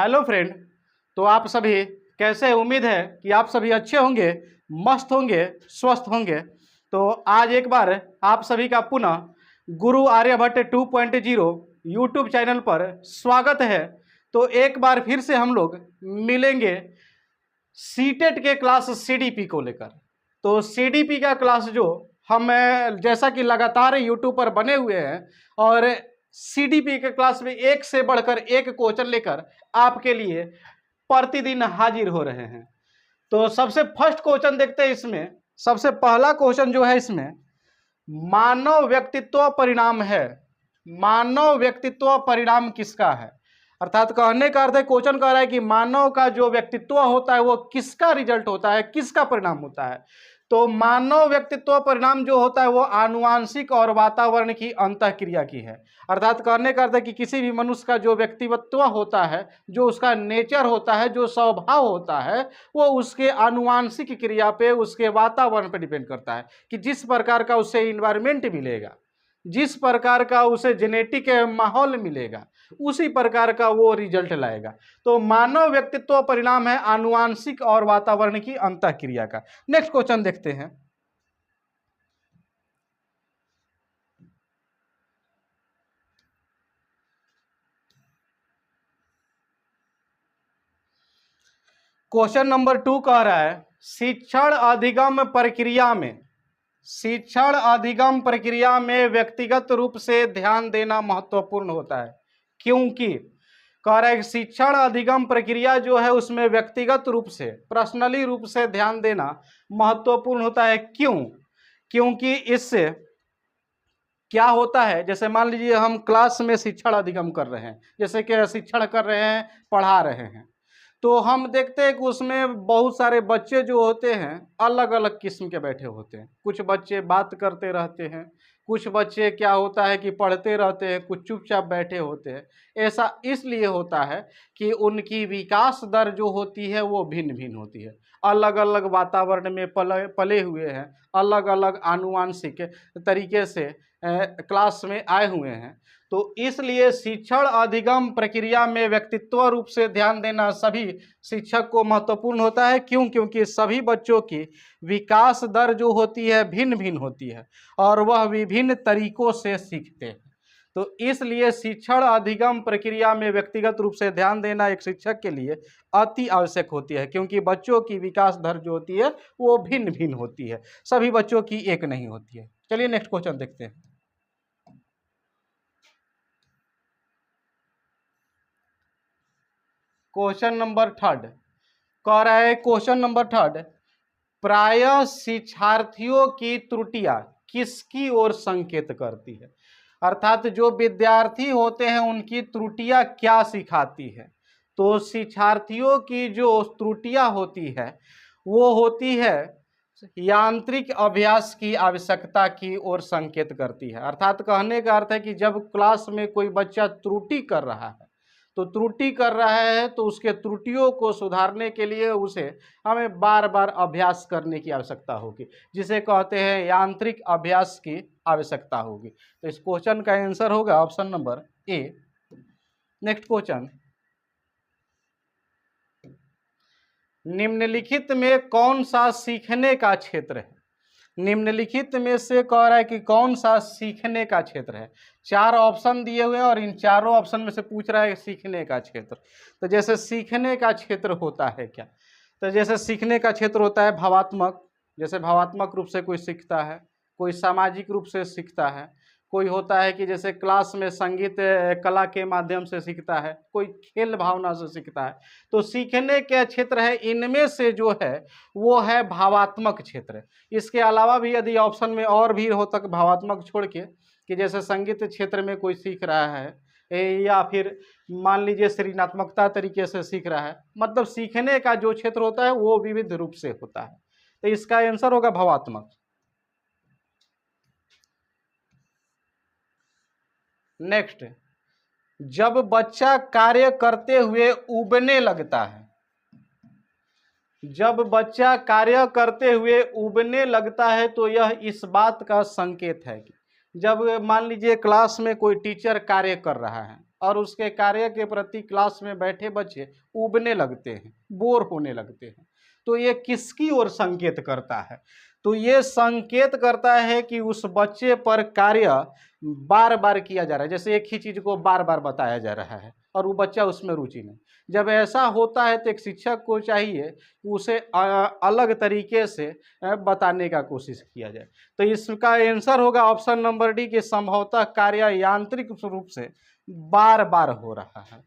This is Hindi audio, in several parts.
Hello friend. तो आप सभी कैसे हैं? उम्मीद है कि आप सभी अच्छे होंगे, मस्त होंगे, स्वस्थ होंगे। तो आज एक बार आप सभी का पुनः गुरु आर्यभट्ट 2.0 यूट्यूब चैनल पर स्वागत है। तो एक बार फिर से हम लोग मिलेंगे सीटेट के क्लास सीडीपी को लेकर। तो सीडीपी का क्लास जो हम जैसा कि लगातार यूट्यूब पर बने हुए हैं और सीडीपी के क्लास में एक से बढ़कर एक क्वेश्चन लेकर आपके लिए प्रतिदिन हाजिर हो रहे हैं। तो सबसे फर्स्ट क्वेश्चन देखते हैं। इसमें सबसे पहला क्वेश्चन जो है इसमें मानव व्यक्तित्व परिणाम है। मानव व्यक्तित्व परिणाम किसका है? अर्थात कहने का अर्थ है, क्वेश्चन कह रहा है कि मानव का जो व्यक्तित्व होता है वो किसका रिजल्ट होता है, किसका परिणाम होता है। तो मानव व्यक्तित्व परिणाम जो होता है वो आनुवांशिक और वातावरण की अंतःक्रिया की है। अर्थात कहने का अर्थ है कि किसी भी मनुष्य का जो व्यक्तित्व होता है, जो उसका नेचर होता है, जो स्वभाव होता है, वो उसके आनुवांशिक क्रिया पे, उसके वातावरण पे डिपेंड करता है कि जिस प्रकार का उसे इन्वायरमेंट मिलेगा, जिस प्रकार का उसे जेनेटिक माहौल मिलेगा, उसी प्रकार का वो रिजल्ट लाएगा। तो मानव व्यक्तित्व परिणाम है आनुवांशिक और वातावरण की अंतःक्रिया का। नेक्स्ट क्वेश्चन देखते हैं। क्वेश्चन नंबर 2 कह रहा है शिक्षण अधिगम प्रक्रिया में, शिक्षण अधिगम प्रक्रिया में व्यक्तिगत रूप से ध्यान देना महत्वपूर्ण होता है। क्योंकि कह रहा है कि शिक्षण अधिगम प्रक्रिया जो है उसमें व्यक्तिगत रूप से, पर्सनली रूप से ध्यान देना महत्वपूर्ण होता है। क्यों? क्योंकि इससे क्या होता है, जैसे मान लीजिए हम क्लास में शिक्षण अधिगम कर रहे हैं, जैसे कि शिक्षण कर रहे हैं, पढ़ा रहे हैं, तो हम देखते हैं कि उसमें बहुत सारे बच्चे जो होते हैं अलग अलग किस्म के बैठे होते हैं। कुछ बच्चे बात करते रहते हैं, कुछ बच्चे क्या होता है कि पढ़ते रहते हैं, कुछ चुपचाप बैठे होते हैं। ऐसा इसलिए होता है कि उनकी विकास दर जो होती है वो भिन्न भिन्न होती है, अलग अलग वातावरण में पले हुए हैं, अलग अलग आनुवांशिक तरीके से क्लास में आए हुए हैं। तो इसलिए शिक्षण अधिगम प्रक्रिया में व्यक्तित्व रूप से ध्यान देना सभी शिक्षक को महत्वपूर्ण होता है। क्यों? क्योंकि सभी बच्चों की विकास दर जो होती है भिन्न भिन्न होती है और वह विभिन्न तरीकों से सीखते हैं। तो इसलिए शिक्षण अधिगम प्रक्रिया में व्यक्तिगत रूप से ध्यान देना एक शिक्षक के लिए अति आवश्यक होती है, क्योंकि बच्चों की विकास दर जो होती है वो भिन्न भिन्न होती है, सभी बच्चों की एक नहीं होती है। चलिए नेक्स्ट क्वेश्चन देखते हैं। क्वेश्चन नंबर 3 कह रहा है, क्वेश्चन नंबर 3 प्रायः शिक्षार्थियों की त्रुटियां किसकी ओर संकेत करती है? अर्थात जो विद्यार्थी होते हैं उनकी त्रुटियां क्या सिखाती है? तो शिक्षार्थियों की जो त्रुटियां होती है वो होती है यांत्रिक अभ्यास की आवश्यकता की ओर संकेत करती है। अर्थात कहने का अर्थ है कि जब क्लास में कोई बच्चा त्रुटि कर रहा है, तो त्रुटि कर रहा है तो उसके त्रुटियों को सुधारने के लिए उसे हमें बार बार अभ्यास करने की आवश्यकता होगी, जिसे कहते हैं यांत्रिक अभ्यास की आवश्यकता होगी। तो इस क्वेश्चन का आंसर होगा option number A. Next question, निम्नलिखित में कौन सा सीखने का क्षेत्र है? निम्नलिखित में से कह रहा है कि कौन सा सीखने का क्षेत्र है। 4 ऑप्शन दिए हुए हैं और इन चारों ऑप्शन में से पूछ रहा है सीखने का क्षेत्र। तो जैसे सीखने का क्षेत्र होता है क्या? तो जैसे सीखने का क्षेत्र होता है भावात्मक, जैसे भावात्मक रूप से कोई सीखता है, कोई सामाजिक रूप से सीखता है, कोई होता है कि जैसे क्लास में संगीत कला के माध्यम से सीखता है, कोई खेल भावना से सीखता है। तो सीखने के क्षेत्र है इनमें से जो है वो है भावात्मक क्षेत्र। इसके अलावा भी यदि ऑप्शन में और भी हो तक भावात्मक छोड़ के, कि जैसे संगीत क्षेत्र में कोई सीख रहा है या फिर मान लीजिए सृजनात्मकता तरीके से सीख रहा है, मतलब सीखने का जो क्षेत्र होता है वो विविध रूप से होता है। तो इसका आंसर होगा भावात्मक। नेक्स्ट, जब बच्चा कार्य करते हुए ऊबने लगता है, जब बच्चा कार्य करते हुए ऊबने लगता है तो यह इस बात का संकेत है कि जब मान लीजिए क्लास में कोई टीचर कार्य कर रहा है और उसके कार्य के प्रति क्लास में बैठे बच्चे ऊबने लगते हैं, बोर होने लगते हैं। तो ये किसकी ओर संकेत करता है? तो ये संकेत करता है कि उस बच्चे पर कार्य बार बार किया जा रहा है, जैसे एक ही चीज को बार बार बताया जा रहा है और वो बच्चा उसमें रुचि नहीं। जब ऐसा होता है तो एक शिक्षक को चाहिए कि उसे अलग तरीके से बताने का कोशिश किया जाए। तो इसका आंसर होगा ऑप्शन नंबर डी कि संभवतः कार्य यांत्रिक रूप से बार बार हो रहा है।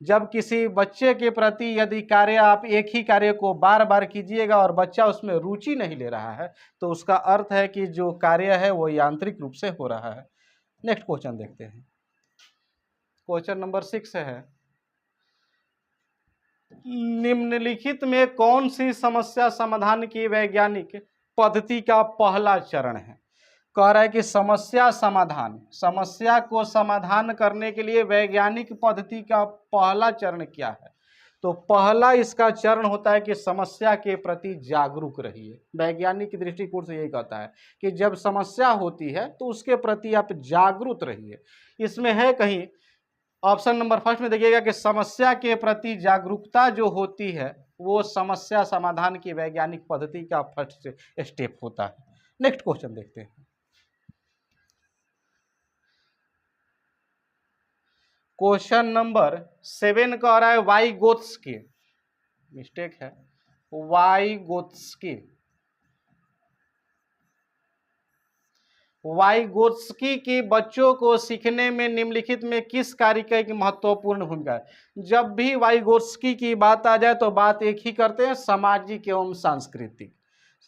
जब किसी बच्चे के प्रति यदि कार्य आप एक ही कार्य को बार बार कीजिएगा और बच्चा उसमें रुचि नहीं ले रहा है तो उसका अर्थ है कि जो कार्य है वो यांत्रिक रूप से हो रहा है। नेक्स्ट क्वेश्चन देखते हैं। क्वेश्चन नंबर 6 है, निम्नलिखित में कौन सी समस्या समाधान की वैज्ञानिक पद्धति का पहला चरण है? कह रहा है कि समस्या को समाधान करने के लिए वैज्ञानिक पद्धति का पहला चरण क्या है? तो पहला इसका चरण होता है कि समस्या के प्रति जागरूक रहिए। वैज्ञानिक दृष्टिकोण से यही कहता है कि जब समस्या होती है तो उसके प्रति आप जागरूक रहिए। इसमें है कहीं ऑप्शन नंबर फर्स्ट में देखिएगा कि समस्या के प्रति जागरूकता जो होती है वो समस्या समाधान की वैज्ञानिक पद्धति का फर्स्ट स्टेप होता है। नेक्स्ट क्वेश्चन देखते हैं। क्वेश्चन नंबर 7 कह रहा है वाइगोत्स्की, मिस्टेक है, वाइगोत्स्की की बच्चों को सीखने में निम्नलिखित में किस कार्यक्रम की महत्वपूर्ण भूमिका है? जब भी वाइगोत्स्की की बात आ जाए तो बात एक ही करते हैं, सामाजिक एवं सांस्कृतिक।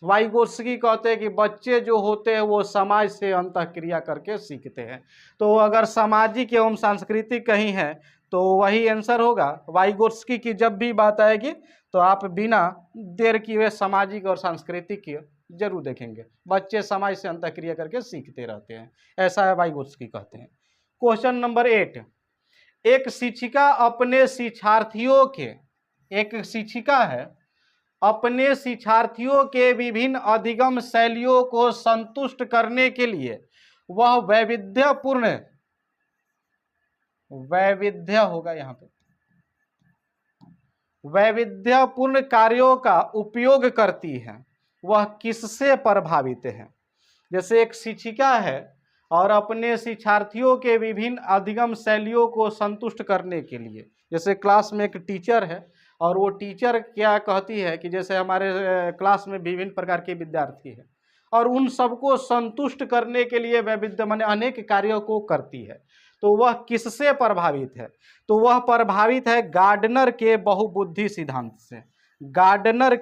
वाइगोत्स्की कहते हैं कि बच्चे जो होते हैं वो समाज से अंतःक्रिया करके सीखते हैं। तो अगर सामाजिक एवं सांस्कृतिक कहीं है तो वही आंसर होगा। वाइगोत्स्की की जब भी बात आएगी तो आप बिना देर किए सामाजिक और सांस्कृतिक की जरूर देखेंगे। बच्चे समाज से अंतःक्रिया करके सीखते रहते हैं, ऐसा है वाइगोत्स्की कहते हैं। क्वेश्चन नंबर 8, एक शिक्षिका अपने शिक्षार्थियों के विभिन्न अधिगम शैलियों को संतुष्ट करने के लिए वह वैविध्यपूर्ण कार्यों का उपयोग करती है, वह किससे प्रभावित है? जैसे एक शिक्षिका है और अपने शिक्षार्थियों के विभिन्न अधिगम शैलियों को संतुष्ट करने के लिए, जैसे क्लास में एक टीचर है और वो टीचर क्या कहती है कि जैसे हमारे क्लास में विभिन्न प्रकार के विद्यार्थी हैं और उन सबको संतुष्ट करने के लिए वैविध्य माने अनेक कार्यों को करती है, तो वह किससे प्रभावित है? तो वह प्रभावित है गार्डनर के बहुबुद्धि सिद्धांत से। गार्डनर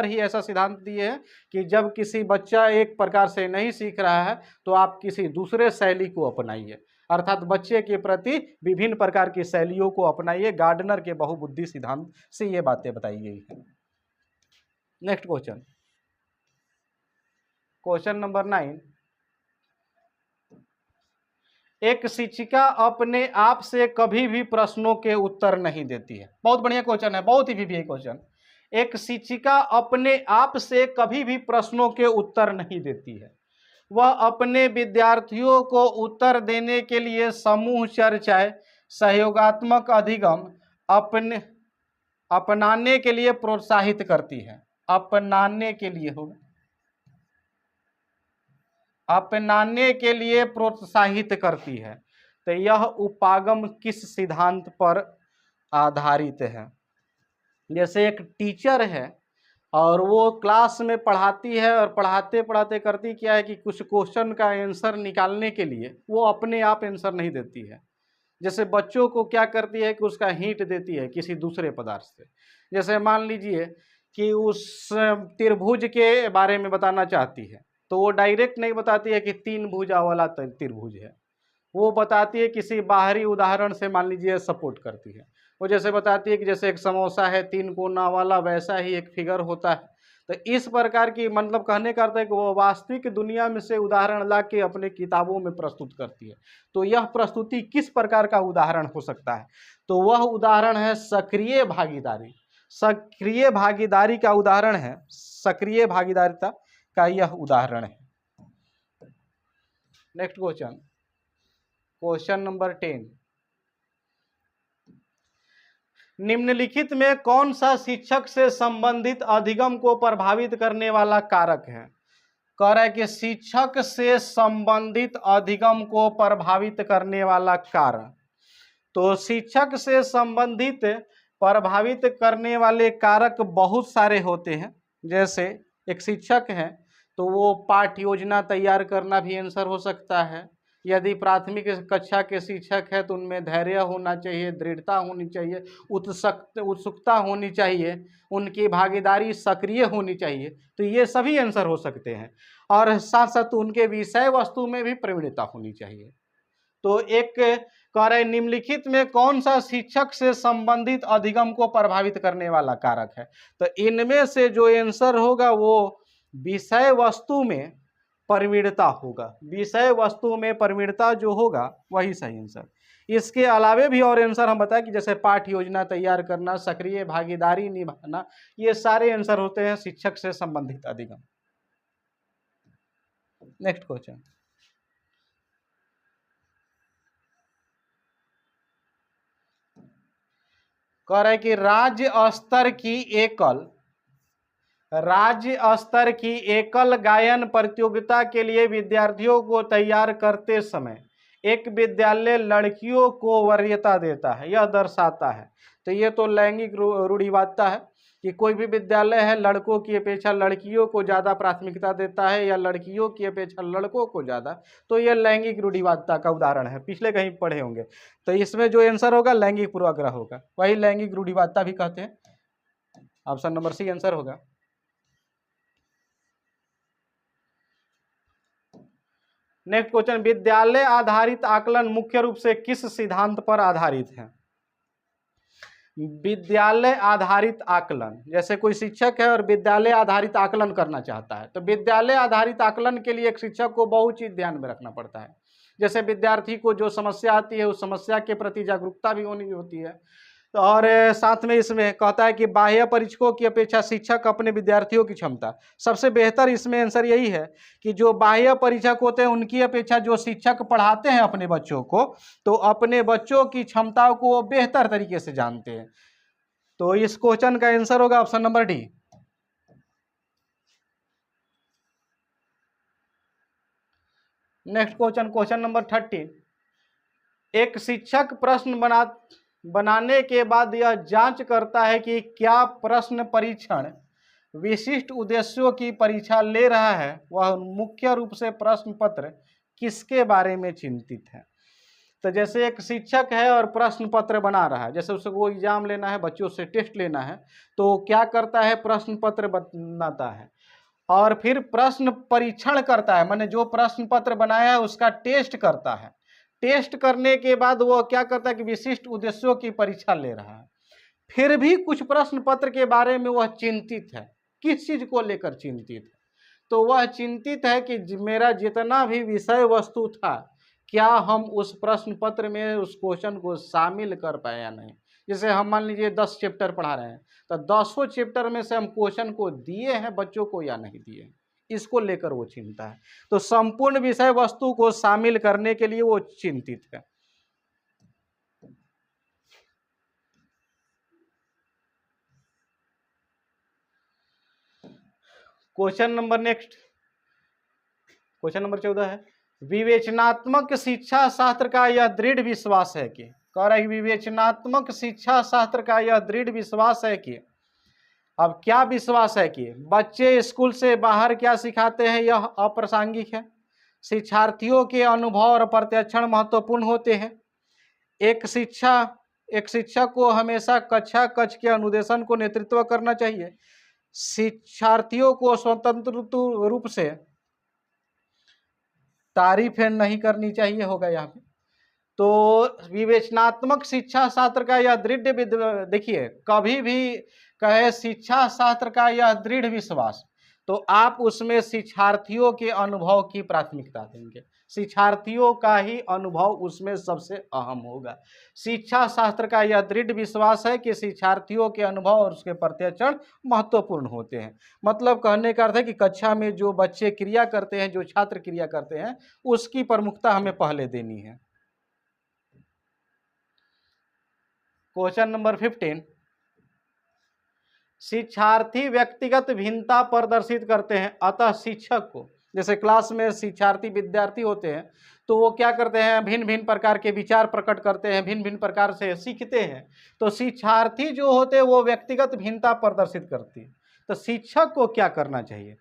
ही ऐसा सिद्धांत दिए है कि जब किसी बच्चा एक प्रकार से नहीं सीख रहा है तो आप किसी दूसरे शैली को अपनाइए, अर्थात बच्चे के प्रति विभिन्न प्रकार की शैलियों को अपनाइए। गार्डनर के बहुबुद्धि सिद्धांत से ये बातें बताई गई है। नेक्स्ट क्वेश्चन नंबर 9, एक शिक्षिका अपने आप से कभी भी प्रश्नों के उत्तर नहीं देती है। बहुत बढ़िया क्वेश्चन है, बहुत ही वीवीआई क्वेश्चन। एक शिक्षिका अपने आप से कभी भी प्रश्नों के उत्तर नहीं देती है, वह अपने विद्यार्थियों को उत्तर देने के लिए समूह चर्चाएं, सहयोगात्मक अधिगम अपनाने के लिए प्रोत्साहित करती है। अपनाने के लिए प्रोत्साहित करती है। तो यह उपागम किस सिद्धांत पर आधारित है? जैसे एक टीचर है और वो क्लास में पढ़ाती है और पढ़ाते पढ़ाते करती क्या है कि कुछ क्वेश्चन का आंसर निकालने के लिए वो अपने आप आंसर नहीं देती है। जैसे बच्चों को क्या करती है कि उसका हिंट देती है किसी दूसरे पदार्थ से। जैसे मान लीजिए कि उस त्रिभुज के बारे में बताना चाहती है तो वो डायरेक्ट नहीं बताती है कि 3 भुजा वाला त्रिभुज है, वो बताती है किसी बाहरी उदाहरण से, मान लीजिए सपोर्ट करती है। वो जैसे बताती है कि जैसे एक समोसा है 3 कोना वाला, वैसा ही एक फिगर होता है। तो इस प्रकार की मतलब कहने का अर्थ है कि वो वास्तविक दुनिया में से उदाहरण ला के अपने किताबों में प्रस्तुत करती है। तो यह प्रस्तुति किस प्रकार का उदाहरण हो सकता है? तो वह उदाहरण है सक्रिय भागीदारी। सक्रिय भागीदारी का उदाहरण है, सक्रिय भागीदारिता का यह उदाहरण है। नेक्स्ट क्वेश्चन, क्वेश्चन नंबर 10, निम्नलिखित में कौन सा शिक्षक से संबंधित अधिगम को प्रभावित करने वाला कारक है? कह रहा है कि शिक्षक से संबंधित अधिगम को प्रभावित करने वाला कारक। तो शिक्षक से संबंधित प्रभावित करने वाले कारक बहुत सारे होते हैं। जैसे एक शिक्षक है तो वो पाठ्य योजना तैयार करना भी आंसर हो सकता है। यदि प्राथमिक कक्षा के शिक्षक है तो उनमें धैर्य होना चाहिए, दृढ़ता होनी चाहिए, उत्सुकता होनी चाहिए, उनकी भागीदारी सक्रिय होनी चाहिए। तो ये सभी आंसर हो सकते हैं। और साथ साथ उनके विषय वस्तु में भी प्रवीणता होनी चाहिए। तो एक कह रहे निम्नलिखित में कौन सा शिक्षक से संबंधित अधिगम को प्रभावित करने वाला कारक है? तो इनमें से जो आंसर होगा वो विषय वस्तु में प्रवीणता होगा। विषय वस्तु में प्रवीणता जो होगा वही सही आंसर। इसके अलावे भी और आंसर हम बताएं कि जैसे पाठ्य योजना तैयार करना, सक्रिय भागीदारी निभाना, ये सारे आंसर होते हैं शिक्षक से संबंधित अधिगम। नेक्स्ट क्वेश्चन, कह रहा है कि राज्य स्तर की एकल गायन प्रतियोगिता के लिए विद्यार्थियों को तैयार करते समय एक विद्यालय लड़कियों को वरीयता देता है, यह दर्शाता है। तो ये तो लैंगिक रूढ़िवादिता है कि कोई भी विद्यालय है लड़कों की अपेक्षा लड़कियों को ज़्यादा प्राथमिकता देता है या लड़कियों की अपेक्षा लड़कों को ज़्यादा। तो ये लैंगिक रूढ़िवादिता का उदाहरण है, पिछले कहीं पढ़े होंगे। तो इसमें जो आंसर होगा लैंगिक पूर्वाग्रह होगा, वही लैंगिक रूढ़िवादिता भी कहते हैं। ऑप्शन नंबर सी आंसर होगा। नेक्स्ट क्वेश्चन, विद्यालय आधारित आकलन मुख्य रूप से किस सिद्धांत पर आधारित है? विद्यालय आधारित आकलन, जैसे कोई शिक्षक है और विद्यालय आधारित आकलन करना चाहता है तो विद्यालय आधारित आकलन के लिए एक शिक्षक को बहुत चीज ध्यान में रखना पड़ता है। जैसे विद्यार्थी को जो समस्या आती है उस समस्या के प्रति जागरूकता भी होनी होती है। और साथ में इसमें कहता है कि बाह्य परीक्षकों की अपेक्षा शिक्षक अपने विद्यार्थियों की क्षमता, सबसे बेहतर इसमें आंसर यही है कि जो बाह्य परीक्षक होते हैं उनकी अपेक्षा जो शिक्षक पढ़ाते हैं अपने बच्चों को, तो अपने बच्चों की क्षमताओं को बेहतर तरीके से जानते हैं। तो इस क्वेश्चन का आंसर होगा option number D. Next question, question number 13, एक शिक्षक प्रश्न बनाने के बाद यह जांच करता है कि क्या प्रश्न परीक्षण विशिष्ट उद्देश्यों की परीक्षा ले रहा है, वह मुख्य रूप से प्रश्न पत्र किसके बारे में चिंतित है। तो जैसे एक शिक्षक है और प्रश्न पत्र बना रहा है, जैसे उसको एग्जाम लेना है, बच्चों से टेस्ट लेना है, तो क्या करता है, प्रश्न पत्र बनाता है और फिर प्रश्न परीक्षण करता है, माने जो प्रश्न पत्र बनाया है उसका टेस्ट करता है। टेस्ट करने के बाद वो क्या करता है कि विशिष्ट उद्देश्यों की परीक्षा ले रहा है। फिर भी कुछ प्रश्न पत्र के बारे में वह चिंतित है। किस चीज को लेकर चिंतित है? तो वह चिंतित है कि मेरा जितना भी विषय वस्तु था क्या हम उस प्रश्न पत्र में उस क्वेश्चन को शामिल कर पाए या नहीं। जैसे हम मान लीजिए 10 चैप्टर पढ़ा रहे हैं तो 10 चैप्टर में से हम क्वेश्चन को दिए हैं बच्चों को या नहीं दिए, इसको लेकर वो चिंता है। तो संपूर्ण विषय वस्तु को शामिल करने के लिए वो चिंतित है। Question number next, question number 14 है, विवेचनात्मक शिक्षा शास्त्र का यह दृढ़ विश्वास है कि, कह रहा है विवेचनात्मक शिक्षा शास्त्र का यह दृढ़ विश्वास है कि, अब क्या विश्वास है कि बच्चे स्कूल से बाहर क्या सिखाते हैं यह अप्रासंगिक है, शिक्षार्थियों के अनुभव और प्रत्याक्षण महत्वपूर्ण होते हैं, एक शिक्षक को हमेशा कक्ष के अनुदेशन को नेतृत्व करना चाहिए, शिक्षार्थियों को स्वतंत्र रूप से तारीफ नहीं करनी चाहिए होगा यहाँ पे। तो विवेचनात्मक शिक्षा शास्त्र का यह दृढ़, देखिए कभी भी कहे शिक्षा शास्त्र का यह दृढ़ विश्वास तो आप उसमें शिक्षार्थियों के अनुभव की प्राथमिकता देंगे, शिक्षार्थियों का ही अनुभव उसमें सबसे अहम होगा। शिक्षा शास्त्र का यह दृढ़ विश्वास है कि शिक्षार्थियों के अनुभव और उसके प्रत्याक्षण महत्वपूर्ण होते हैं। मतलब कहने का अर्थ है कि कक्षा में जो बच्चे क्रिया करते हैं, जो छात्र क्रिया करते हैं, उसकी प्रमुखता हमें पहले देनी है। क्वेश्चन नंबर 15, शिक्षार्थी व्यक्तिगत भिन्नता प्रदर्शित करते हैं, अतः शिक्षक को, जैसे क्लास में शिक्षार्थी विद्यार्थी होते हैं तो वो क्या करते हैं, भिन्न भिन्न प्रकार के विचार प्रकट करते हैं, भिन्न भिन्न प्रकार से सीखते हैं। तो शिक्षार्थी जो होते हैं वो व्यक्तिगत भिन्नता प्रदर्शित करती है। तो शिक्षक को क्या करना चाहिए,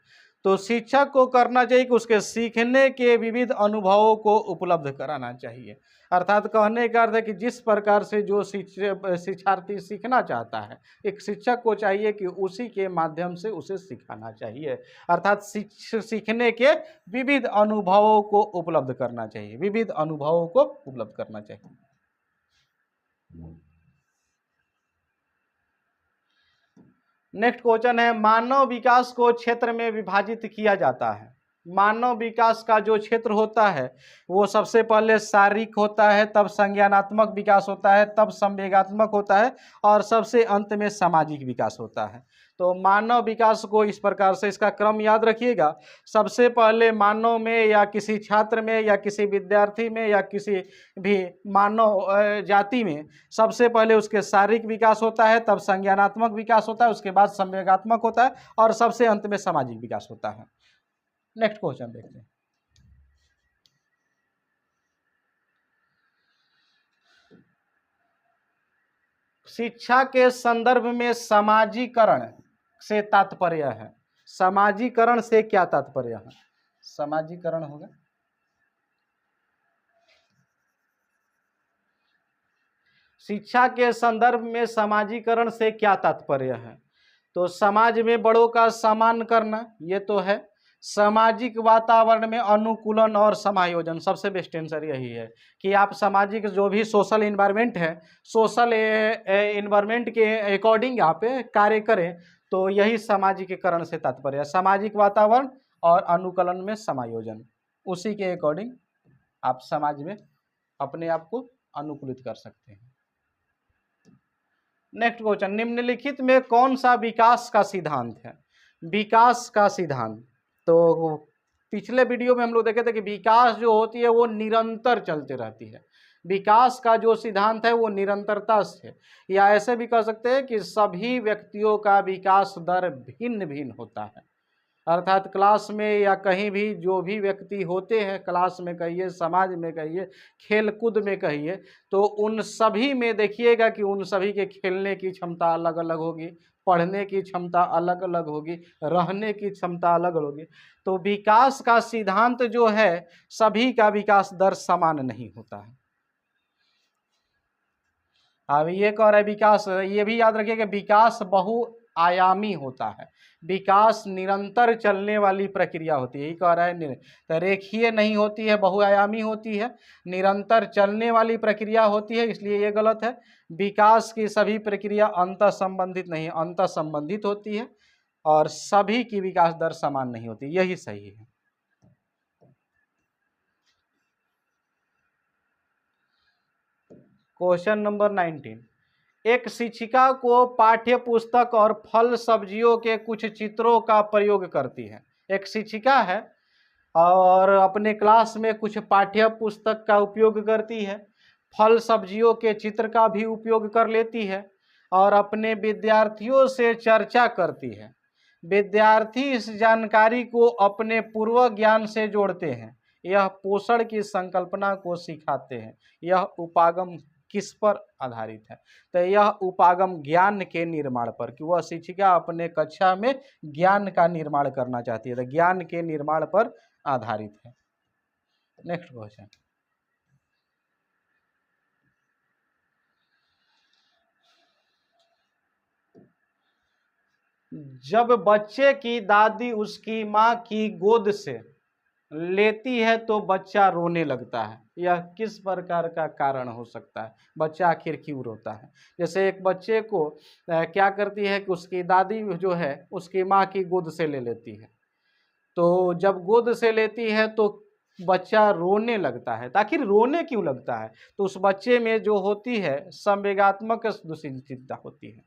तो शिक्षक को करना चाहिए कि उसके सीखने के विविध अनुभवों को उपलब्ध कराना चाहिए। अर्थात कहने का अर्थ है कि जिस प्रकार से जो शिक्षार्थी सीखना चाहता है, एक शिक्षक को चाहिए कि उसी के माध्यम से उसे सिखाना चाहिए। अर्थात सीखने के विविध अनुभवों को उपलब्ध करना चाहिए, विविध अनुभवों को उपलब्ध करना चाहिए। नेक्स्ट क्वेश्चन है, मानव विकास को क्षेत्र में विभाजित किया जाता है। मानव विकास का जो क्षेत्र होता है वो सबसे पहले शारीरिक होता है, तब संज्ञानात्मक विकास होता है, तब संवेगात्मक होता है और सबसे अंत में सामाजिक विकास होता है। तो मानव विकास को इस प्रकार से, इसका क्रम याद रखिएगा। सबसे पहले मानव में या किसी छात्र में या किसी विद्यार्थी में या किसी भी मानव जाति में सबसे पहले उसके शारीरिक विकास होता है, तब संज्ञानात्मक विकास होता है, उसके बाद संवेगात्मक होता है और सबसे अंत में सामाजिक विकास होता है। नेक्स्ट क्वेश्चन देखते हैं। शिक्षा के संदर्भ में समाजीकरण से तात्पर्य है। समाजीकरण से क्या तात्पर्य है? समाजीकरण होगा, शिक्षा के संदर्भ में समाजीकरण से क्या तात्पर्य है? तो समाज में बड़ों का सम्मान करना, ये तो है। सामाजिक वातावरण में अनुकूलन और समायोजन, सबसे बेस्ट आंसर यही है कि आप सामाजिक जो भी सोशल इन्वायरमेंट है, सोशल इन्वायरमेंट के अकॉर्डिंग आप कार्य करें, तो यही सामाजिकीकरण से तात्पर्य है। सामाजिक वातावरण और अनुकूलन में समायोजन, उसी के अकॉर्डिंग आप समाज में अपने आप को अनुकूलित कर सकते हैं। नेक्स्ट क्वेश्चन, निम्नलिखित में कौन सा विकास का सिद्धांत है? विकास का सिद्धांत, तो पिछले वीडियो में हम लोग देखे थे कि विकास जो होती है वो निरंतर चलते रहती है। विकास का जो सिद्धांत है वो निरंतरता से, या ऐसे भी कह सकते हैं कि सभी व्यक्तियों का विकास दर भिन्न भिन्न होता है। अर्थात क्लास में या कहीं भी जो भी व्यक्ति होते हैं, क्लास में कहिए, समाज में कहिए, खेल कूद में कहिए, तो उन सभी में देखिएगा कि उन सभी के खेलने की क्षमता अलग अलग होगी, पढ़ने की क्षमता अलग अलग होगी, रहने की क्षमता अलग होगी। तो विकास का सिद्धांत जो है, सभी का विकास दर समान नहीं होता है। अब ये कह रहा है विकास, ये भी याद रखिए कि विकास बहुआयामी होता है, विकास निरंतर चलने वाली प्रक्रिया होती है। यही कह रहा है, तो रेखीय नहीं होती है, बहुआयामी होती है, निरंतर चलने वाली प्रक्रिया होती है, इसलिए ये गलत है। विकास की सभी प्रक्रिया अंतः संबंधित नहीं, अंतः संबंधित होती है और सभी की विकास दर समान नहीं होती, यही सही है। क्वेश्चन नंबर 19, एक शिक्षिका को पाठ्य पुस्तक और फल सब्जियों के कुछ चित्रों का प्रयोग करती है। एक शिक्षिका है और अपने क्लास में कुछ पाठ्य पुस्तक का उपयोग करती है, फल सब्जियों के चित्र का भी उपयोग कर लेती है और अपने विद्यार्थियों से चर्चा करती है। विद्यार्थी इस जानकारी को अपने पूर्व ज्ञान से जोड़ते हैं, यह पोषण की संकल्पना को सिखाते हैं। यह उपागम किस पर आधारित है? तो यह उपागम ज्ञान के निर्माण पर, कि वह शिक्षिका अपने कक्षा में ज्ञान का निर्माण करना चाहती है, तो ज्ञान के निर्माण पर आधारित है। नेक्स्ट क्वेश्चन, जब बच्चे की दादी उसकी माँ की गोद से लेती है तो बच्चा रोने लगता है, यह किस प्रकार का कारण हो सकता है? बच्चा आखिर क्यों रोता है? जैसे एक बच्चे को क्या करती है कि उसकी दादी जो है उसकी माँ की गोद से ले लेती है, तो जब गोद से लेती है तो बच्चा रोने लगता है। तो आखिर रोने क्यों लगता है? तो उस बच्चे में जो होती है संवेगात्मक दुश्चिंता होती है।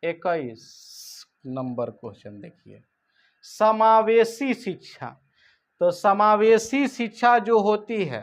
21 नंबर क्वेश्चन देखिए, समावेशी शिक्षा। तो समावेशी शिक्षा जो होती है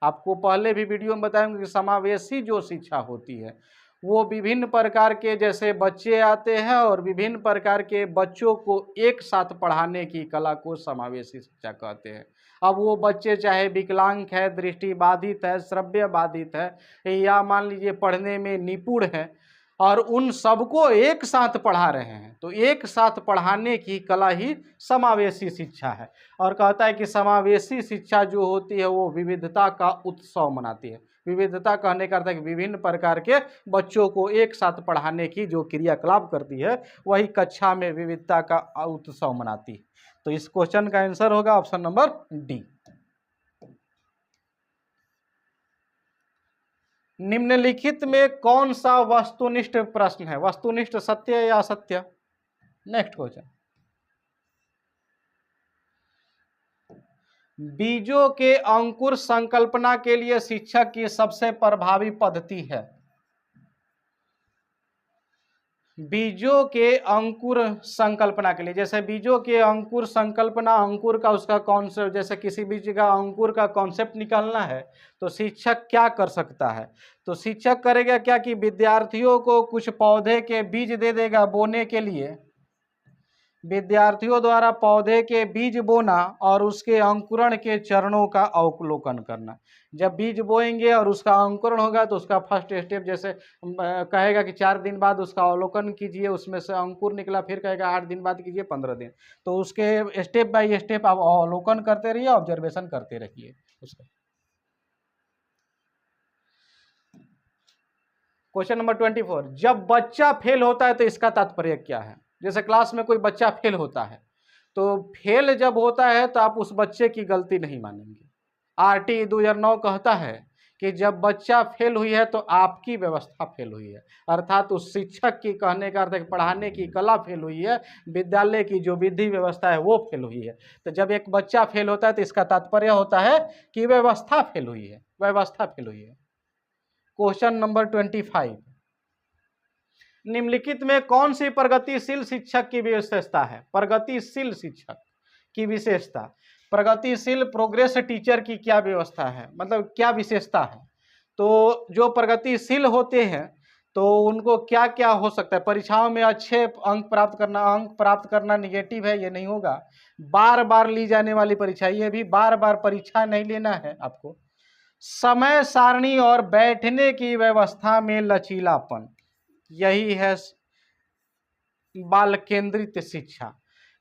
आपको पहले भी वीडियो में बताएंगे कि समावेशी जो शिक्षा होती है वो विभिन्न प्रकार के जैसे बच्चे आते हैं और विभिन्न प्रकार के बच्चों को एक साथ पढ़ाने की कला को समावेशी शिक्षा कहते हैं। अब वो बच्चे चाहे विकलांग है, दृष्टिबाधित है, श्रव्य बाधित है या मान लीजिए पढ़ने में निपुण है और उन सबको एक साथ पढ़ा रहे हैं, तो एक साथ पढ़ाने की कला ही समावेशी शिक्षा है। और कहता है कि समावेशी शिक्षा जो होती है वो विविधता का उत्सव मनाती है। विविधता कहने का अर्थ है कि विभिन्न प्रकार के बच्चों को एक साथ पढ़ाने की जो क्रियाकलाप करती है वही कक्षा में विविधता का उत्सव मनाती है। तो इस क्वेश्चन का आंसर होगा ऑप्शन नंबर डी। निम्नलिखित में कौन सा वस्तुनिष्ठ प्रश्न है? वस्तुनिष्ठ सत्य या असत्य? नेक्स्ट क्वेश्चन, बीजों के अंकुर संकल्पना के लिए शिक्षक की सबसे प्रभावी पद्धति है। बीजों के अंकुर संकल्पना के लिए, जैसे बीजों के अंकुर संकल्पना, अंकुर का उसका कॉन्सेप्ट, जैसे किसी बीज का अंकुर का कॉन्सेप्ट निकालना है तो शिक्षक क्या कर सकता है? तो शिक्षक करेगा क्या कि विद्यार्थियों को कुछ पौधे के बीज दे देगा बोने के लिए, विद्यार्थियों द्वारा पौधे के बीज बोना और उसके अंकुरण के चरणों का अवलोकन करना। जब बीज बोएंगे और उसका अंकुरण होगा तो उसका फर्स्ट स्टेप जैसे कहेगा कि 4 दिन बाद उसका अवलोकन कीजिए, उसमें से अंकुर निकला, फिर कहेगा 8 दिन बाद कीजिए, 15 दिन। तो उसके स्टेप बाय स्टेप आप अवलोकन करते रहिए, ऑब्जर्वेशन करते रहिए उसका। क्वेश्चन नंबर 24, जब बच्चा फेल होता है तो इसका तात्पर्य क्या है? जैसे क्लास में कोई बच्चा फेल होता है तो फेल जब होता है तो आप उस बच्चे की गलती नहीं मानेंगे। RT 2009 कहता है कि जब बच्चा फेल हुई है तो आपकी व्यवस्था फेल हुई है, अर्थात उस शिक्षक की कहने का अर्थ है पढ़ाने की कला फेल हुई है, विद्यालय की जो विधि व्यवस्था है वो फेल हुई है। तो जब एक बच्चा फेल होता है तो इसका तात्पर्य होता है कि व्यवस्था फेल हुई है, व्यवस्था फेल हुई है। क्वेश्चन नंबर 25, निम्नलिखित में कौन सी प्रगतिशील शिक्षक की विशेषता है? प्रगतिशील शिक्षक की विशेषता, प्रगतिशील प्रोग्रेस टीचर की क्या व्यवस्था है, मतलब क्या विशेषता है? तो जो प्रगतिशील होते हैं तो उनको क्या क्या हो सकता है? परीक्षाओं में अच्छे अंक प्राप्त करना निगेटिव है, ये नहीं होगा। बार बार ली जाने वाली परीक्षा, ये भी बार बार परीक्षा नहीं लेना है आपको। समय सारणी और बैठने की व्यवस्था में लचीलापन, यही है बाल केंद्रित शिक्षा।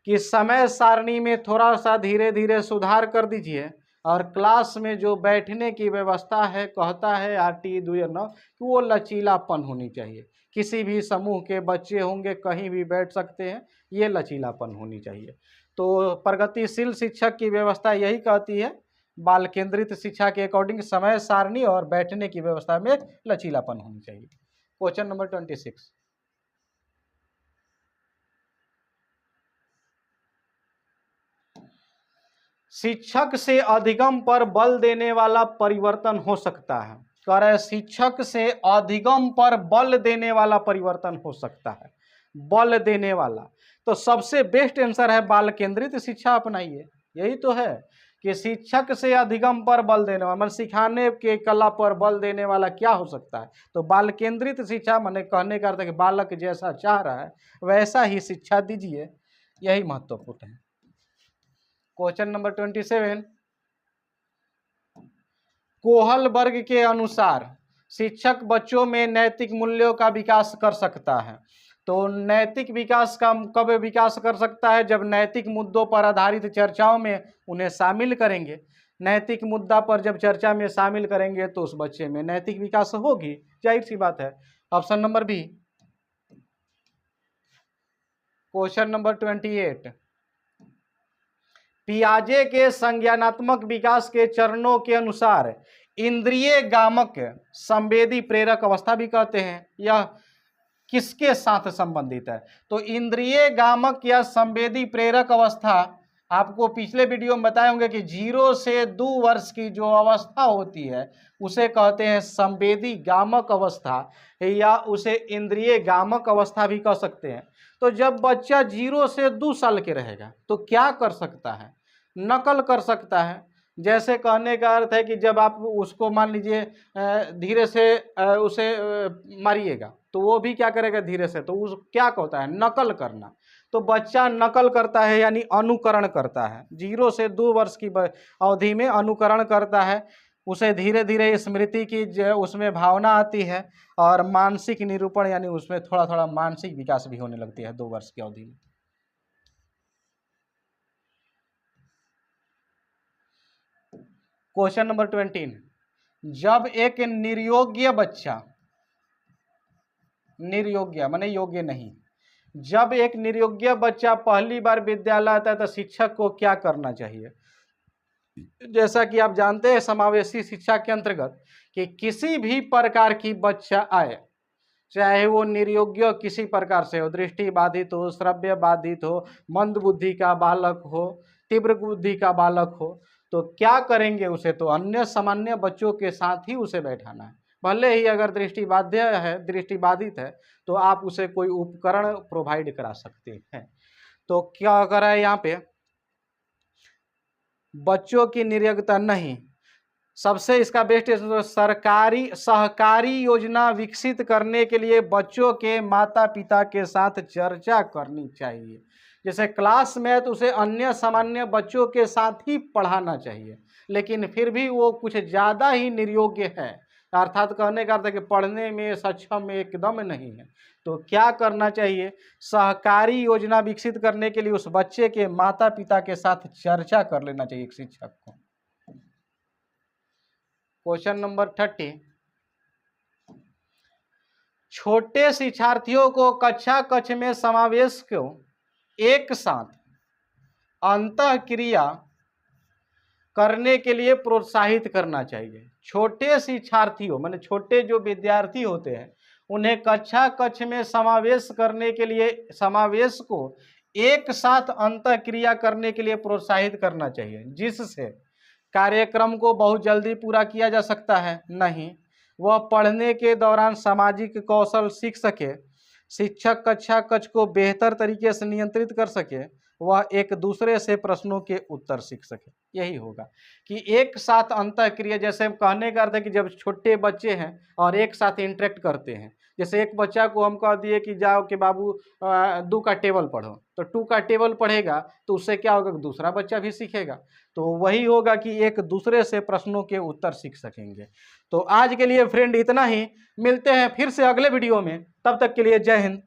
कि समय सारणी में थोड़ा सा धीरे धीरे सुधार कर दीजिए और क्लास में जो बैठने की व्यवस्था है, कहता है RT 2009 कि वो लचीलापन होनी चाहिए। किसी भी समूह के बच्चे होंगे, कहीं भी बैठ सकते हैं, ये लचीलापन होनी चाहिए। तो प्रगतिशील शिक्षक की व्यवस्था यही कहती है, बाल केंद्रित शिक्षा के अकॉर्डिंग समय सारणी और बैठने की व्यवस्था में लचीलापन होनी चाहिए। क्वेश्चन नंबर 26, शिक्षक से अधिगम पर बल देने वाला परिवर्तन हो सकता है। कह रहे शिक्षक से अधिगम पर बल देने वाला परिवर्तन हो सकता है, बल देने वाला। तो सबसे बेस्ट आंसर है बाल केंद्रित शिक्षा अपनाइए। यही तो है कि शिक्षक से अधिगम पर बल देने वाला, मतलब सिखाने के कला पर बल देने वाला क्या हो सकता है? तो बाल केंद्रित शिक्षा, मैंने कहने का अर्थ है कि बालक जैसा चाह रहा है वैसा ही शिक्षा दीजिए, यही महत्वपूर्ण है। क्वेश्चन नंबर 27, कोहल वर्ग के अनुसार शिक्षक बच्चों में नैतिक मूल्यों का विकास कर सकता है। तो नैतिक विकास का कब विकास कर सकता है? जब नैतिक मुद्दों पर आधारित चर्चाओं में उन्हें शामिल करेंगे। नैतिक मुद्दा पर जब चर्चा में शामिल करेंगे तो उस बच्चे में नैतिक विकास होगी, जाहिर सी बात है। Option number B. Question number 28, पियाजे के संज्ञानात्मक विकास के चरणों के अनुसार इंद्रिय गामक संवेदी प्रेरक अवस्था भी कहते हैं, यह किसके साथ संबंधित है? तो इंद्रिय गामक या संवेदी प्रेरक अवस्था आपको पिछले वीडियो में बताए होंगे कि 0 से 2 वर्ष की जो अवस्था होती है उसे कहते हैं संवेदी गामक अवस्था, या उसे इंद्रिय गामक अवस्था भी कह सकते हैं। तो जब बच्चा 0 से 2 साल के रहेगा तो क्या कर सकता है? नकल कर सकता है, जैसे कहने का अर्थ है कि जब आप उसको मान लीजिए धीरे से उसे मारिएगा तो वो भी क्या करेगा धीरे से, तो उस क्या कहता है नकल करना। तो बच्चा नकल करता है यानी अनुकरण करता है, 0 से 2 वर्ष की अवधि में अनुकरण करता है। उसे धीरे धीरे स्मृति की उसमें भावना आती है और मानसिक निरूपण यानी उसमें थोड़ा थोड़ा मानसिक विकास भी होने लगती है 2 वर्ष की अवधि में। क्वेश्चन नंबर 20, जब एक निर्योग्य बच्चा, निर्योग्य माने योग्य नहीं, जब एक निर्योग्य बच्चा पहली बार विद्यालय आता है तो शिक्षक को क्या करना चाहिए। जैसा कि आप जानते हैं समावेशी शिक्षा के अंतर्गत कि किसी भी प्रकार की बच्चा आए, चाहे वो निर्योग्य किसी प्रकार से हो, दृष्टि बाधित हो, श्रव्य बाधित हो, मंद बुद्धि का बालक हो, तीव्र बुद्धि का बालक हो, तो क्या करेंगे उसे, तो अन्य सामान्य बच्चों के साथ ही उसे बैठाना है। भले ही अगर दृष्टि बाध्य है, दृष्टि बाधित है, तो आप उसे कोई उपकरण प्रोवाइड करा सकते हैं। तो क्या करा है यहाँ पे, बच्चों की निर्योग्यता नहीं, सबसे इसका बेस्ट सरकारी सहकारी योजना विकसित करने के लिए बच्चों के माता पिता के साथ चर्चा करनी चाहिए। जैसे क्लास में तो उसे अन्य सामान्य बच्चों के साथ ही पढ़ाना चाहिए, लेकिन फिर भी वो कुछ ज़्यादा ही निर्योग्य है, अर्थात कहने का अर्थ है कि पढ़ने में सक्षम एकदम नहीं है, तो क्या करना चाहिए, सहकारी योजना विकसित करने के लिए उस बच्चे के माता पिता के साथ चर्चा कर लेना चाहिए एक शिक्षक को। क्वेश्चन नंबर 30, छोटे शिक्षार्थियों को कक्षा कक्ष में समावेश को एक साथ अंतःक्रिया करने के लिए प्रोत्साहित करना चाहिए। छोटे शिक्षार्थियों माने छोटे जो विद्यार्थी होते हैं उन्हें कक्षा कक्ष में समावेश करने के लिए, समावेश को एक साथ अंतःक्रिया करने के लिए प्रोत्साहित करना चाहिए, जिससे कार्यक्रम को बहुत जल्दी पूरा किया जा सकता है, नहीं वह पढ़ने के दौरान सामाजिक कौशल सीख सके, शिक्षक कक्षा कक्ष को बेहतर तरीके से नियंत्रित कर सके, वह एक दूसरे से प्रश्नों के उत्तर सीख सके। यही होगा कि एक साथ अंतःक्रिया, जैसे कहने का अर्थ है कि जब छोटे बच्चे हैं और एक साथ इंटरेक्ट करते हैं, जैसे एक बच्चा को हम कह दिए कि जाओ कि बाबू 2 का टेबल पढ़ो, तो 2 का टेबल पढ़ेगा तो उससे क्या होगा, दूसरा बच्चा भी सीखेगा, तो वही होगा कि एक दूसरे से प्रश्नों के उत्तर सीख सकेंगे। तो आज के लिए फ्रेंड इतना ही, मिलते हैं फिर से अगले वीडियो में, तब तक के लिए जय हिंद।